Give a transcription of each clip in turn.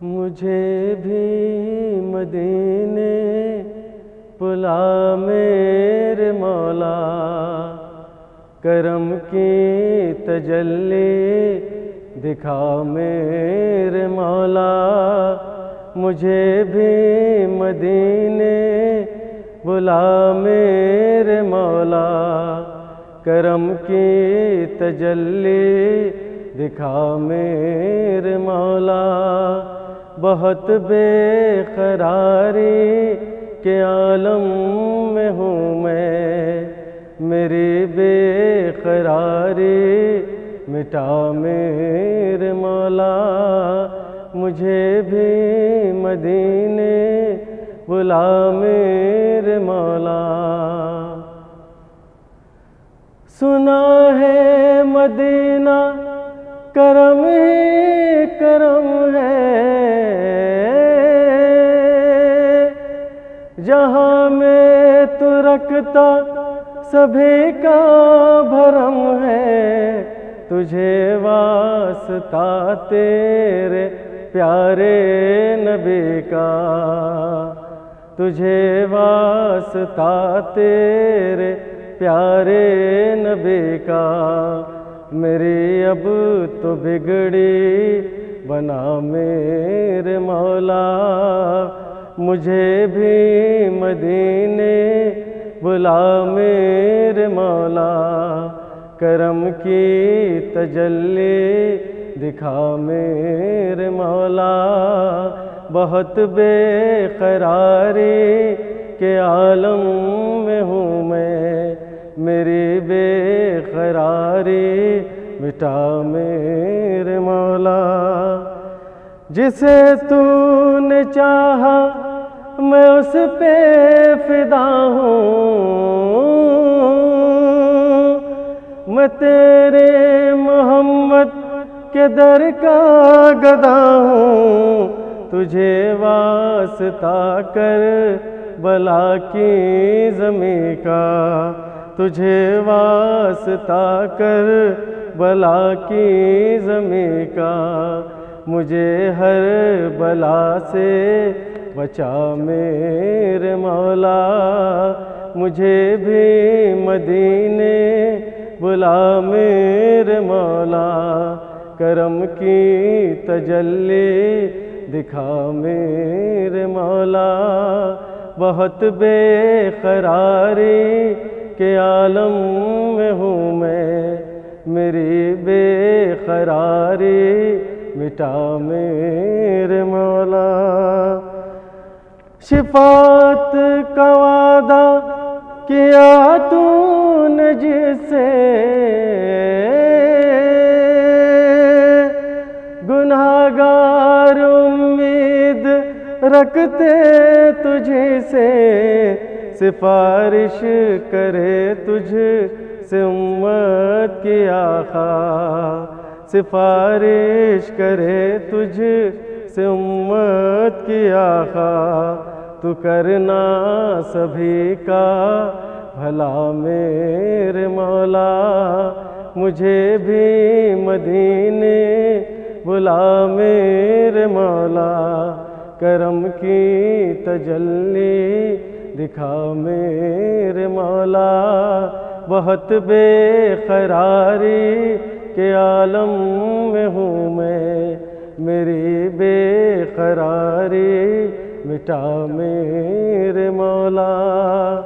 مجھے بھی مدینے بلا میرے مولا، کرم کی تجلی دکھا میرے مولا۔ مجھے بھی مدینے بلا میرے مولا، کرم کی تجلی دکھا میرے مولا۔ بہت بے قراری کے عالم میں ہوں میں، میری بے قراری مٹا میرے مولا۔ مجھے بھی مدینے بلا میرے مولا۔ سنا ہے مدینہ کرم ہی کرم ہے، جہاں میں تو رکھتا سبھی کا بھرم ہے۔ تجھے واسطہ تیرے پیارے نبی کا، تجھے واسطہ تیرے پیارے نبی کا۔ میری اب تو بگڑی بنا میرے مولا۔ مجھے بھی مدینے بلا میرے مولا، کرم کی تجلی دکھا میرے مولا۔ بہت بے قراری کے عالم میں ہوں میں، میری بے قراری مٹا میرے مولا۔ جسے تو نے چاہا میں اس پہ فدا ہوں، میں تیرے محمد کے در کا گدا ہوں۔ تجھے واسطہ کر بلا کی زمین کا، تجھے واسطہ کر بلا کی زمین کا۔ مجھے ہر بلا سے بچا میرے مولا۔ مجھے بھی مدینے بلا میرے مولا، کرم کی تجلی دکھا میرے مولا۔ بہت بے قراری کے عالم میں ہوں میں، میری بے قراری مٹا میرے مولا۔ شفاعت کا وعدہ کیا تو نے جس سے، گناہگار امید رکھتے تجھ سے۔ سفارش کرے تجھ سے امت کی آقا، سفارش کرے تجھ سے امت کی آقا۔ تو کرنا سبھی کا بھلا میرے مولا۔ مجھے بھی مدینے بلا میرے مولا، کرم کی تجلی دکھا میرے مولا۔ بہت بے قراری کے عالم میں ہوں میں، میری بے قراری مٹا میرے مولا۔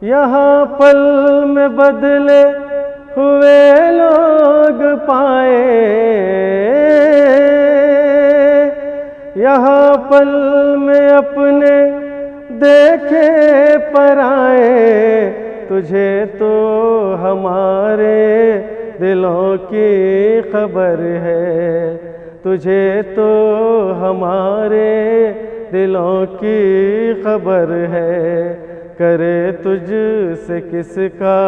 یہاں پل میں بدلے ہوئے لوگ پائے، یہاں پل میں اپنے دیکھے پرائے۔ تجھے تو ہمارے دلوں کی خبر ہے، تجھے تو ہمارے دلوں کی خبر ہے۔ کرے تجھ سے کس کا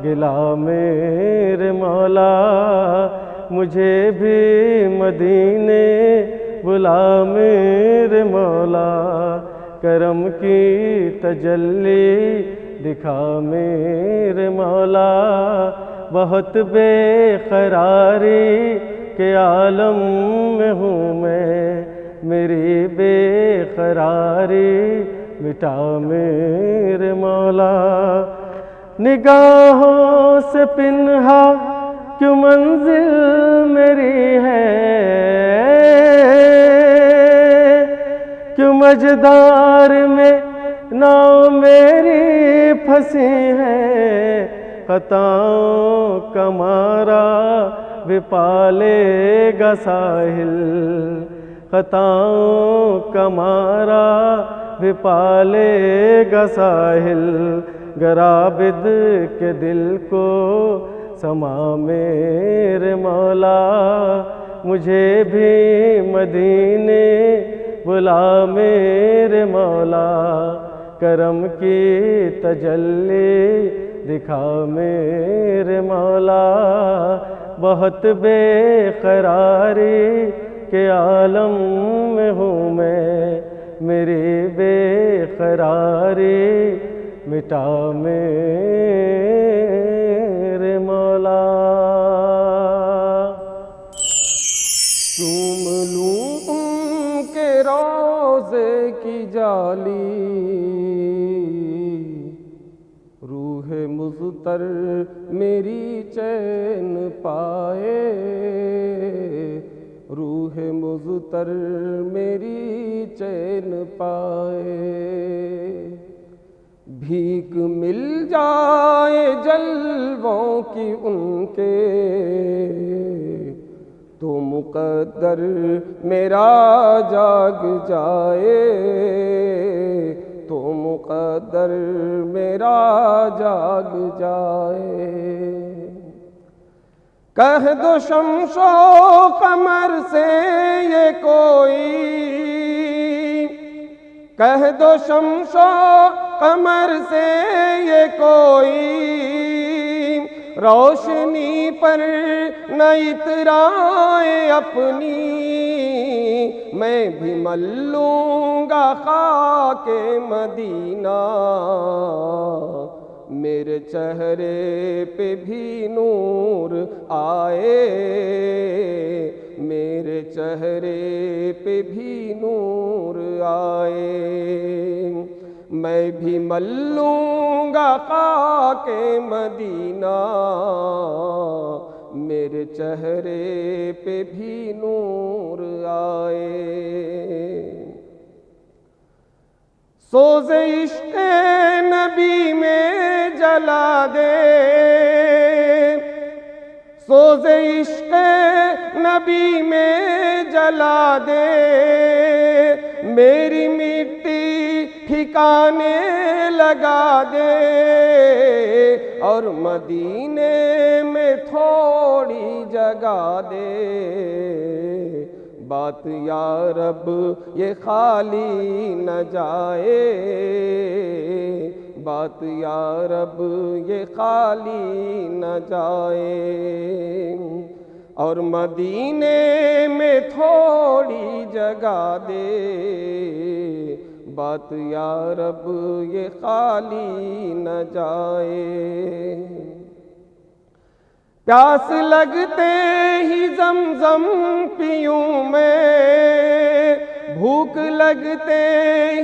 گلہ میرے مولا۔ مجھے بھی مدینے بلا میرے مولا، کرم کی تجلی دکھا میرے مولا۔ بہت بے قراری کے عالم میں ہوں میں، بے قراری مٹا میرے مولا۔ نگاہوں سے پنہا کیوں منزل میری ہے، کیوں مجدار میں ناؤ میری پھنسی ہے، خطاؤں کا مارا بھی پالے گا ساحل، خطاؤں کا مارا بھی پالے گا ساحل، گر عابد کے دل کو سما میرے مولا، مجھے بھی مدینے بلا میرے مولا، کرم کی تجلی دکھا میرے مولا، بہت بے قراری کے عالم میں ہوں میں، میری بے قراری مٹا میرے مولا۔ چوم لوں ان کے روضے کی جالی، روح مضطر میری چین پائے، روح مضطر میری چین پائے، بھیک مل جائے جلووں کی ان کے، تو مقدر میرا جاگ جائے، تو مقدر میرا جاگ جائے۔ کہہ دو شمس و قمر سے یہ کوئی، کہہ دو شمس و قمر سے یہ کوئی، روشنی پر نہ اترائے اپنی، میں بھی مل لوں گا خاک مدینہ، میرے چہرے پہ بھی نور آئے، میرے چہرے پہ بھی نور آئے، میں بھی مل لوں گا خاک مدینہ، میرے چہرے پہ بھی نور آئے۔ سوز عشق نبی میں جلا دے، سوز عشق نبی میں جلا دے، میری مٹی ٹھکانے لگا دے، اور مدینے میں تھوڑی جگہ دے، بات یا رب یہ خالی نہ جائے، بات یا رب یہ خالی نہ جائے، اور مدینے میں تھوڑی جگہ دے، بات یا رب یہ خالی نہ جائے۔ پیاس لگتے ہی زمزم پیوں میں، بھوک لگتے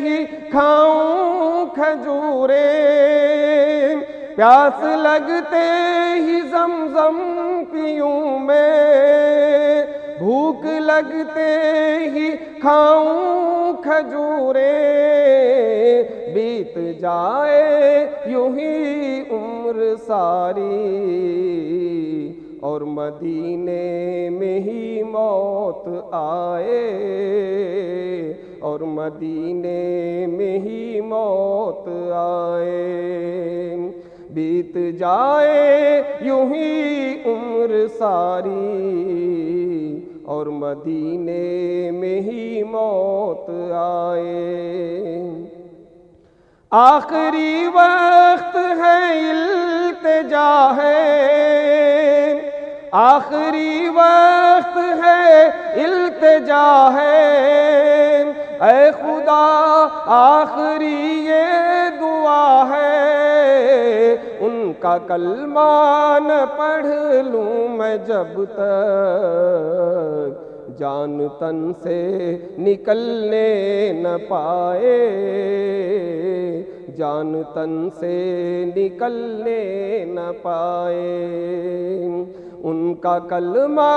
ہی کھاؤں کھجوریں، پیاس لگتے ہی زمزم پیوں میں، بھوک لگتے ہی کھاؤں کھجوریں، بیت جائے یوں ہی عمر ساری، اور مدینے میں ہی موت آئے، اور مدینے میں ہی موت آئے، بیت جائے یوں ہی عمر ساری، اور مدینے میں ہی موت آئے۔ آخری وقت ہے التجا ہے، آخری وقت ہے التجا ہے، اے خدا آخری یہ دعا ہے، ان کا کلمہ نہ پڑھ لوں میں جب تک، جان تن سے نکلنے نہ پائے، جان تن سے نکلنے نہ پائے، ان کا کلمہ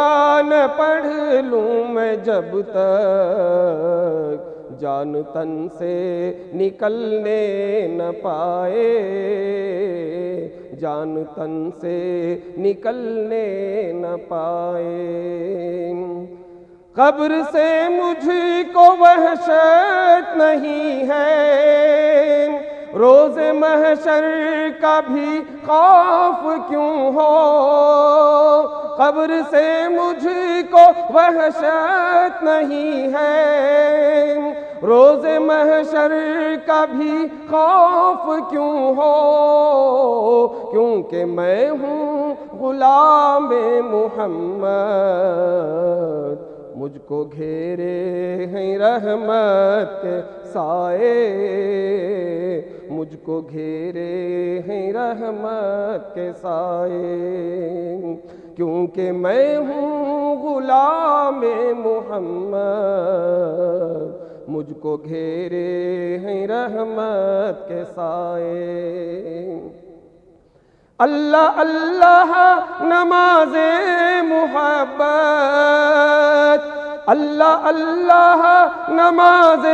نہ پڑھ لوں میں جب تک جان تن سے نکلنے نہ پائے، جان تن سے نکلنے نہ پائے۔ قبر سے مجھ کو وحشت نہیں ہے، روز محشر کا بھی خوف کیوں ہو، قبر سے مجھ کو وحشت نہیں ہے، روز محشر کا بھی خوف کیوں ہو، کیونکہ میں ہوں غلام محمد، مجھ کو گھیرے ہیں رحمت کے سائے، مجھ کو گھیرے ہیں رحمت کے سائے، کیونکہ میں ہوں غلام محمد، مجھ کو گھیرے ہیں رحمت کے سائے۔ اللہ اللہ نماز محبت، اللہ اللہ نماز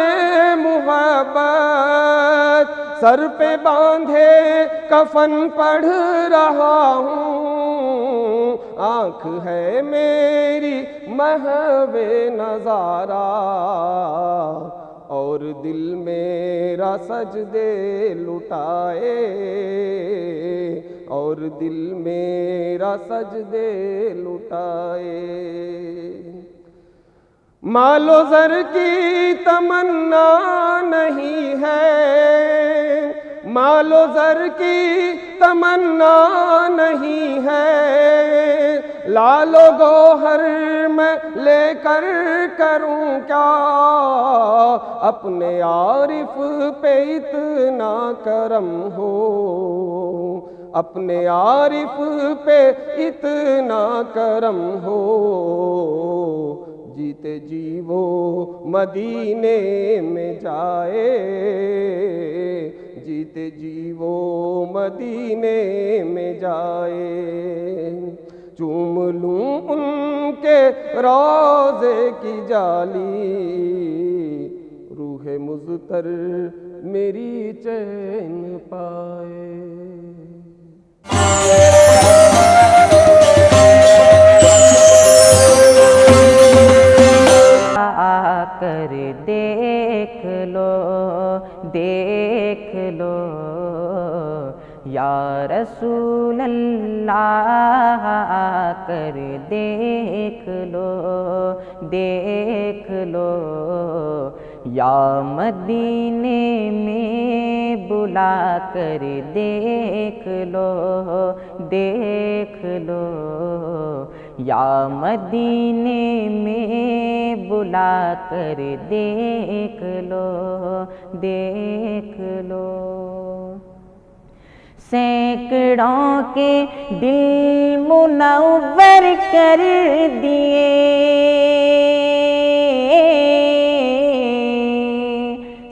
محبت، سر پہ باندھے کفن پڑھ رہا ہوں، آنکھ ہے میری محو نظارہ، اور دل میرا سجدے لٹائے، اور دل میرا سجدے لٹائے۔ مال و زر کی تمنا نہیں ہے، مال و زر کی تمنا نہیں ہے، لال و گوہر میں لے کر کروں کیا، اپنے عارف پہ اتنا کرم ہو، اپنے عارف پہ اتنا کرم ہو، جیتے جی وہ مدینے میں جائے، جیتے جی وہ مدینے میں جائے، چوم لوں ان کے روضے کی جالی، روح مضطر میری چین پائے۔ آ کر دیکھ لو، دیکھ لو یا رسول اللہ، آ کر دیکھ لو، دیکھ لو یا مدینے میں بلا کر دیکھ لو، دیکھ لو یا مدینے میں بلا کر دیکھ لو، دیکھ لو۔ سینکڑوں کے دل منور کر دیے،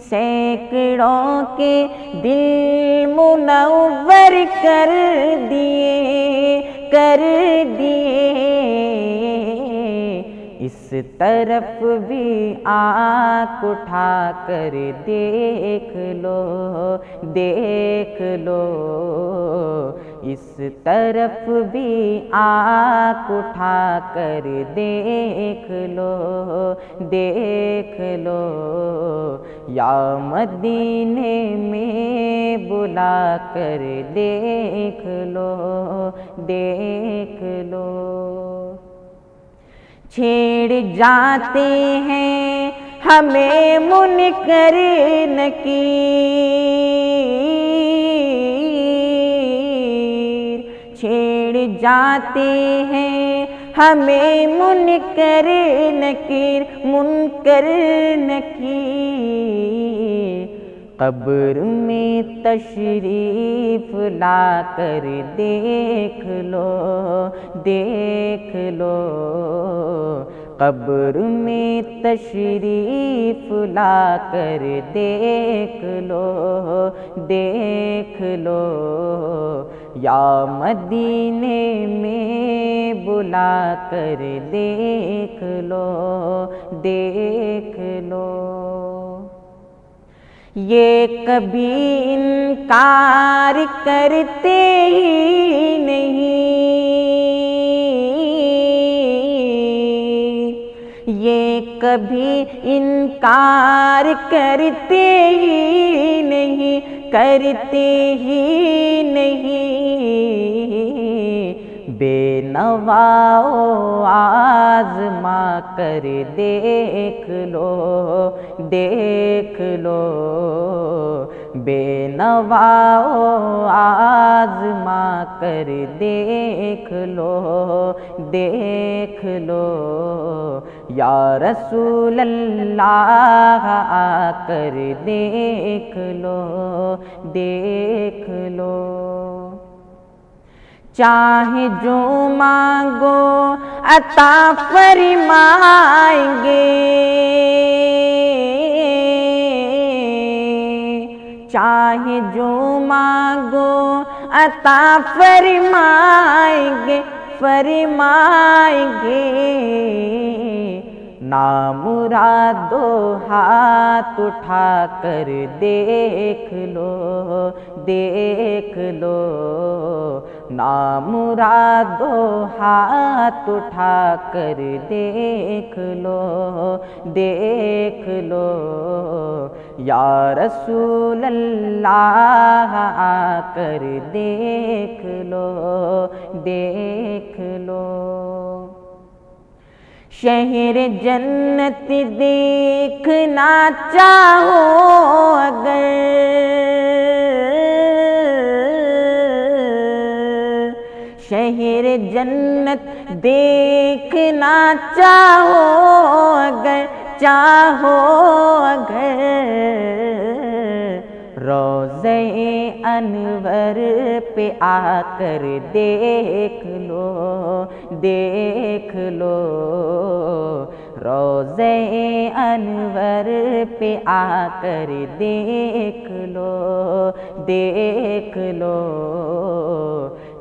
سینکڑوں کے دل منور کر دیے، کر دیے، اس طرف بھی آنکھ اٹھا کر دیکھ لو، دیکھ لو، اس طرف بھی آنکھ اٹھا کر دیکھ لو، دیکھ لو یا مدینے میں بلا کر دیکھ لو، دیکھ لو۔ چھیڑ جاتے ہیں ہمیں منکر نکیر، چھیڑ جاتے ہیں ہمیں منکر نکیر، منکر نکیر، قبر میں تشریف لا کر دیکھ لو، دیکھ لو، قبر میں تشریف لا کر دیکھ لو، دیکھ لو، یا مدینے میں بلا کر دیکھ لو، دیکھ لو۔ یہ کبھی انکار کرتے ہی نہیں، یہ کبھی انکار کرتے ہی نہیں، کرتے ہی نہیں۔ بے نواؤ آزما کر دیکھ لو، دیکھ لو، بے نواؤ آزما کر دیکھ لو، دیکھ لو، یا رسول اللہ آ کر دیکھ لو، دیکھ لو۔ چاہے جو مانگو عطا فرمائیں گے، چاہے جو مانگو عطا فرمائیں گے، فرمائیں گے۔ نامرادو ہاتھ اٹھا کر دیکھ لو، دیکھ لو، نامرادو ہاتھ اٹھا کر دیکھ لو، دیکھ لو، یا رسول اللہ آ کر دیکھ لو، دیکھ لو۔ شہر جنت دیکھنا چاہو اگر، شہر جنت دیکھنا چاہو اگر، چاہو اگر، روضہ انور پہ آ کر دیکھ لو، دیکھ لو، روضہ انور پہ آ کر دیکھ لو، دیکھ لو،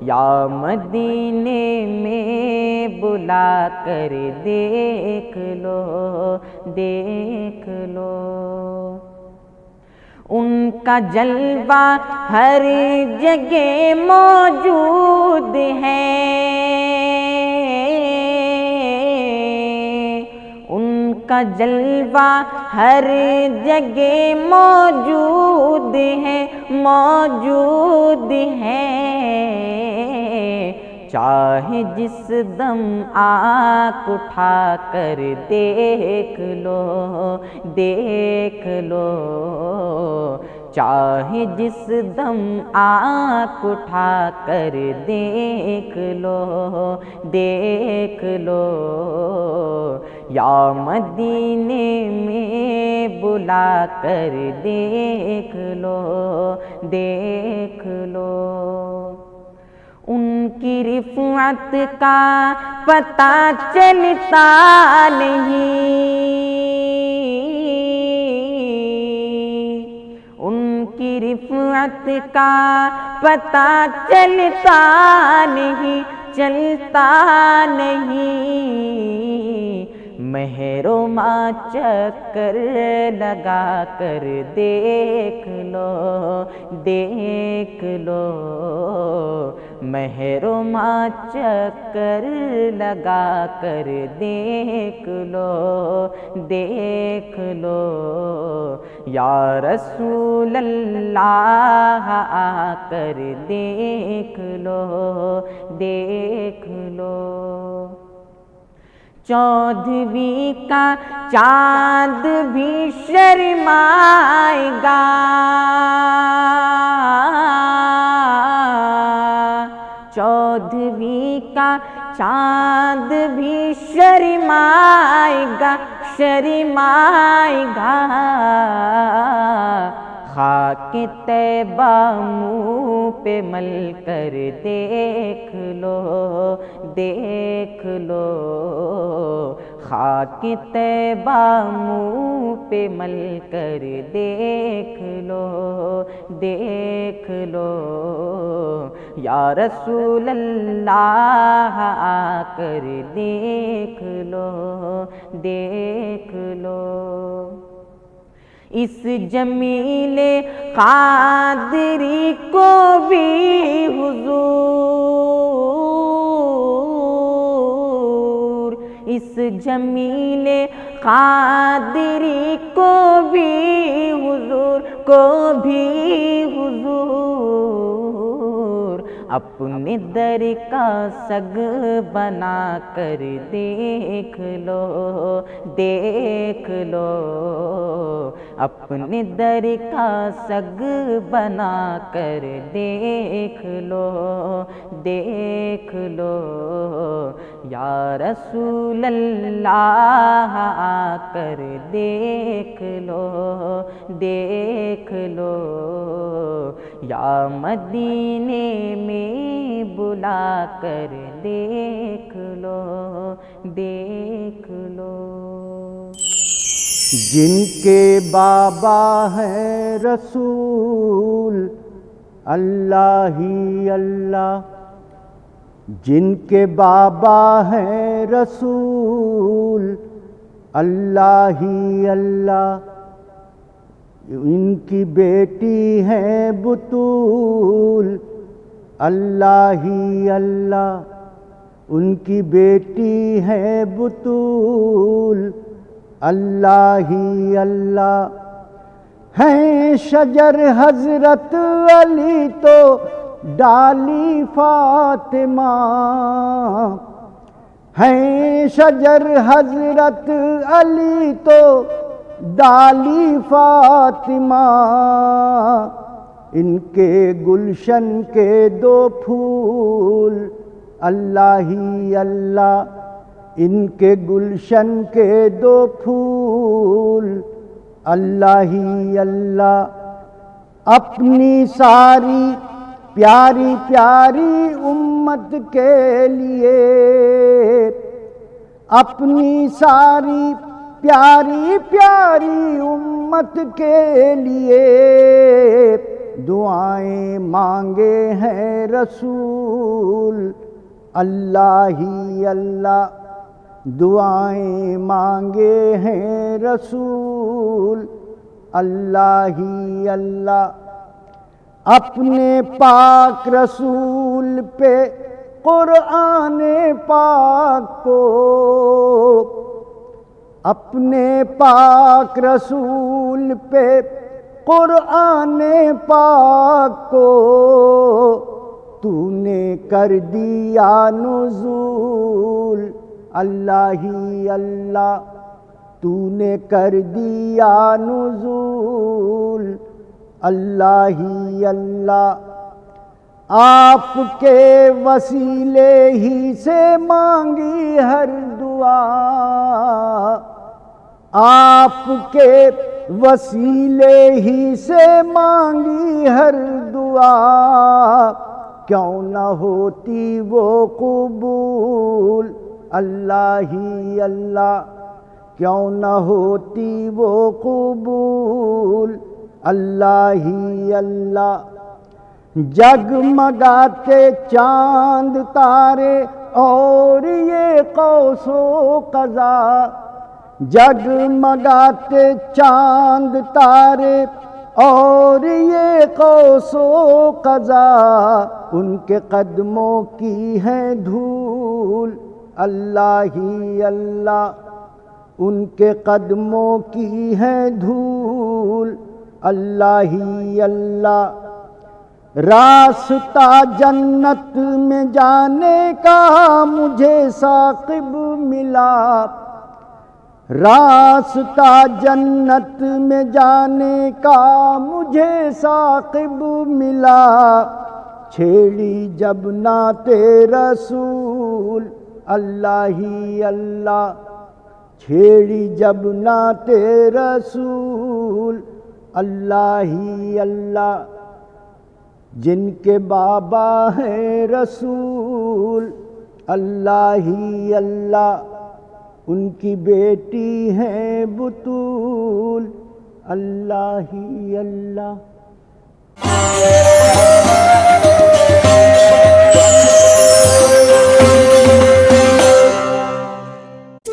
یا مدینے میں بلا کر دیکھ لو، دیکھ لو۔ ان کا جلوہ ہر جگہ موجود ہے، ان کا جلوہ ہر جگہ موجود ہے، موجود ہے۔ چاہے جس دم آنکھ اٹھا کر دیکھ لو، دیکھ لو، چاہے جس دم آنکھ اٹھا کر دیکھ لو، دیکھ لو، یا مدینے میں بلا کر دیکھ لو، دیکھ لو۔ ان کی رفعت کا پتہ چلتا نہیں، ان کی رفعت کا پتہ چلتا نہیں، چلتا نہیں۔ محرمہ چکر لگا کر دیکھ لو، دیکھ لو، محرمہ چکر لگا کر دیکھ لو، دیکھ لو، یا رسول اللہ آ کر دیکھ لو، دیکھ لو۔ چودھویں کا چاند بھی شرمائے گا، چودھویں کا چاند بھی شرمائے گا، شرمائے گا۔ خاک طیبہ منہ پہ مل کر دیکھ لو، دیکھ لو، خاک طیبہ منہ پہ مل کر دیکھ لو، دیکھ لو، یا رسول اللہ آ کر دیکھ لو، دیکھ لو۔ اس جمیل قادری کو بھی حضور، اس جمیل قادری کو بھی حضور، کو بھی حضور، اپنے در کا سگ بنا کر دیکھ لو، دیکھ لو، اپنے در کا سگ بنا کر دیکھ لو، دیکھ لو، یا رسول اللہ آ کر دیکھ لو، دیکھ لو، یا مدینے میں بلا کر دیکھ لو، دیکھ لو۔ جن کے بابا ہیں رسول اللہ ہی اللہ، جن کے بابا ہیں رسول اللہ ہی اللہ، ان کی بیٹی ہیں بطول اللہ ہی اللہ، ان کی بیٹی ہیں بطول اللہ ہی اللہ، ہیں شجر حضرت علی تو ڈالی فاطمہ، ہیں شجر حضرت علی تو ڈالی فاطمہ، ان کے گلشن کے دو پھول اللہ ہی اللہ، ان کے گلشن کے دو پھول اللہ ہی اللہ، اپنی ساری پیاری پیاری امت کے لیے، اپنی ساری پیاری پیاری امت کے لیے دعائیں مانگے ہیں رسول اللہ ہی اللہ، دعائیں مانگے ہیں رسول اللہ ہی اللہ، اپنے پاک رسول پہ قرآن پاک کو، اپنے پاک رسول پہ قرآن پاک کو تو نے کر دیا نزول اللہ ہی اللہ، تو نے کر دیا نزول اللہ ہی اللہ، آپ کے وسیلے ہی سے مانگی ہر دعا، آپ کے وسیلے ہی سے مانگی ہر دعا، کیوں نہ ہوتی وہ قبول اللہ ہی اللہ، کیوں نہ ہوتی وہ قبول اللہ ہی اللہ، جگمگاتے چاند تارے اور یہ قوس و قزح، جگمگاتے چاند تارے اور یہ قوس و قزح، ان کے قدموں کی ہے دھول اللہ ہی اللہ، ان کے قدموں کی ہے دھول اللہ ہی اللہ، راستہ جنت میں جانے کا مجھے ثاقب ملا، راستہ جنت میں جانے کا مجھے ثاقب ملا، چھیڑی جب نعت رسول اللہ ہی اللہ، چھیڑی جب نعت رسول اللہ ہی اللہ، جن کے بابا ہیں رسول اللہ ہی اللہ، ان کی بیٹی ہیں بطول، اللہ ہی اللہ۔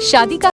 شادی کا